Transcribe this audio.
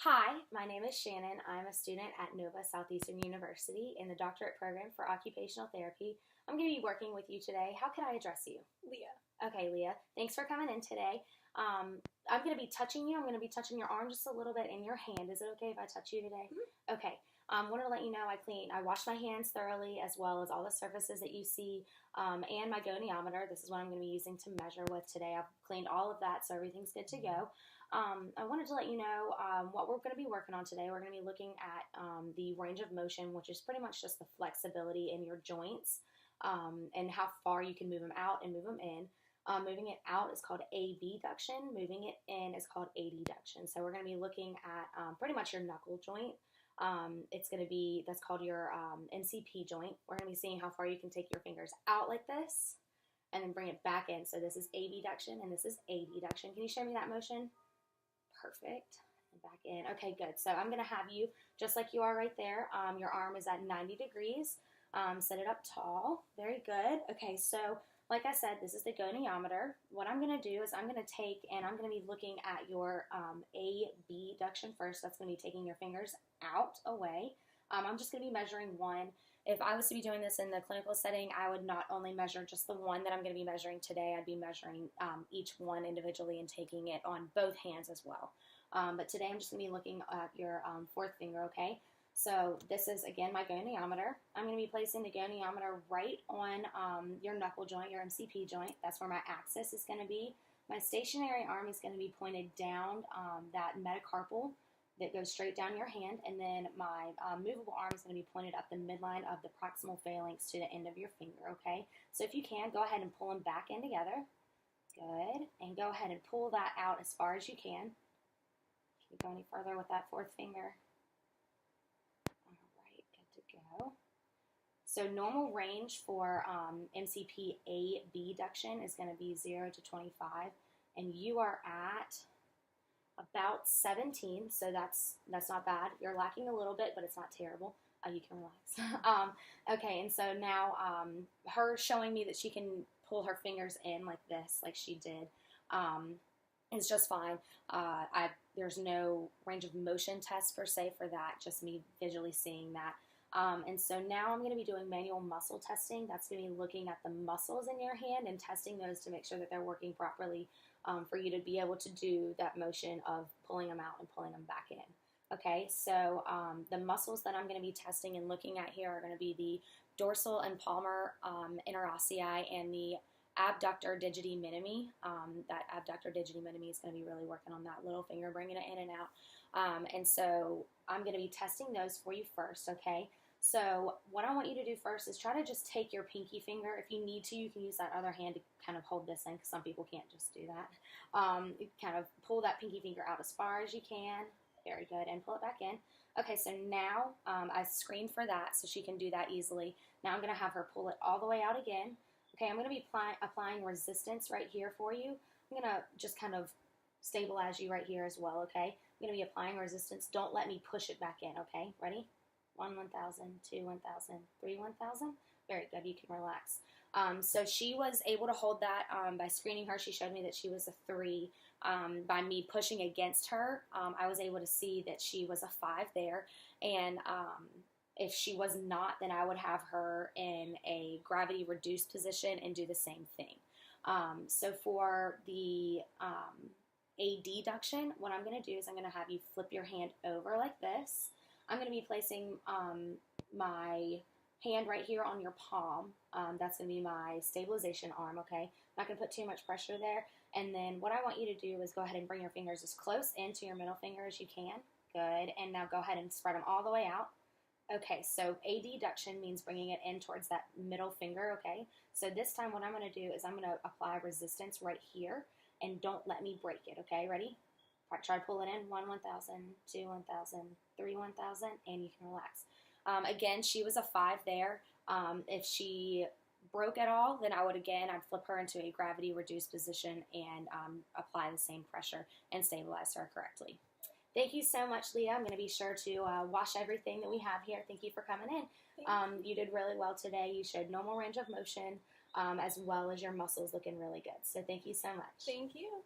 Hi, my name is Shannon. I'm a student at Nova Southeastern University in the doctorate program for occupational therapy. I'm going to be working with you today. How can I address you? Leah. Okay, Leah. Thanks for coming in today. I'm going to be touching you. I'm going to be touching your arm just a little bit and your hand. Is it okay if I touch you today? Mm-hmm. Okay. Wanted to let you know I washed my hands thoroughly as well as all the surfaces that you see and my goniometer. This is what I'm going to be using to measure with today. I've cleaned all of that, so everything's good to go. I wanted to let you know what we're going to be working on today. We're going to be looking at the range of motion, which is pretty much just the flexibility in your joints and how far you can move them out and move them in. Moving it out is called abduction. Moving it in is called adduction. So we're going to be looking at pretty much your knuckle joint. That's called your MCP joint. We're going to be seeing how far you can take your fingers out like this and then bring it back in. So this is abduction and this is adduction. Can you show me that motion? Perfect. And back in. Okay, good. So I'm going to have you, just like you are right there, your arm is at 90 degrees. Set it up tall. Very good. Okay, so like I said, this is the goniometer. What I'm going to do is I'm going to take and I'm going to be looking at your abduction first. That's going to be taking your fingers out, away. I'm just going to be measuring one. If I was to be doing this in the clinical setting, I would not only measure just the one that I'm going to be measuring today. I'd be measuring each one individually and taking it on both hands as well. But today I'm just going to be looking at your fourth finger, okay? So this is, again, my goniometer. I'm going to be placing the goniometer right on your knuckle joint, your MCP joint. That's where my axis is going to be. My stationary arm is going to be pointed down that metacarpal that goes straight down your hand, and then my movable arm is going to be pointed up the midline of the proximal phalanx to the end of your finger, okay? So if you can, go ahead and pull them back in together. Good. And go ahead and pull that out as far as you can. Can't go any further with that fourth finger. So normal range for MCP abduction is going to be 0 to 25, and you are at about 17, so that's not bad. You're lacking a little bit, but it's not terrible. You can relax. Okay, and so now her showing me that she can pull her fingers in like this, like she did, is just fine. There's no range of motion test per se for that, just me visually seeing that. And so now I'm going to be doing manual muscle testing. That's going to be looking at the muscles in your hand and testing those to make sure that they're working properly for you to be able to do that motion of pulling them out and pulling them back in. Okay, so the muscles that I'm going to be testing and looking at here are going to be the dorsal and palmar interossei and the abductor digiti minimi. That abductor digiti minimi is going to be really working on that little finger, bringing it in and out. And so I'm going to be testing those for you first, okay? So what I want you to do first is try to just take your pinky finger. If you need to, you can use that other hand to kind of hold this in because some people can't just do that. You kind of pull that pinky finger out as far as you can. Very good. And pull it back in. Okay, so now I screened for that so she can do that easily. Now I'm going to have her pull it all the way out again. Okay, I'm going to be applying resistance right here for you. I'm going to just kind of stabilize you right here as well, okay? I'm going to be applying resistance. Don't let me push it back in, okay? Ready? 1, 1,000, 2, 1,000, 3, 1,000. Very good. You can relax. So she was able to hold that by screening her. She showed me that she was a 3. By me pushing against her, I was able to see that she was a 5 there. And if she was not, then I would have her in a gravity-reduced position and do the same thing. So for the adduction, what I'm going to do is I'm going to have you flip your hand over like this. I'm going to be placing my hand right here on your palm. That's going to be my stabilization arm, okay? Not going to put too much pressure there. And then what I want you to do is go ahead and bring your fingers as close into your middle finger as you can. Good. And now go ahead and spread them all the way out. Okay, so adduction means bringing it in towards that middle finger, okay? So this time what I'm going to do is I'm going to apply resistance right here, and don't let me break it, okay? Ready? Try to pull it in. 1, 1,000, 2, 1,000, 3, 1,000, and you can relax. Again, she was a 5 there. If she broke at all, then I'd flip her into a gravity-reduced position and apply the same pressure and stabilize her correctly. Thank you so much, Leah. I'm going to be sure to wash everything that we have here. Thank you for coming in. You did really well today. You showed normal range of motion as well as your muscles looking really good. So thank you so much. Thank you.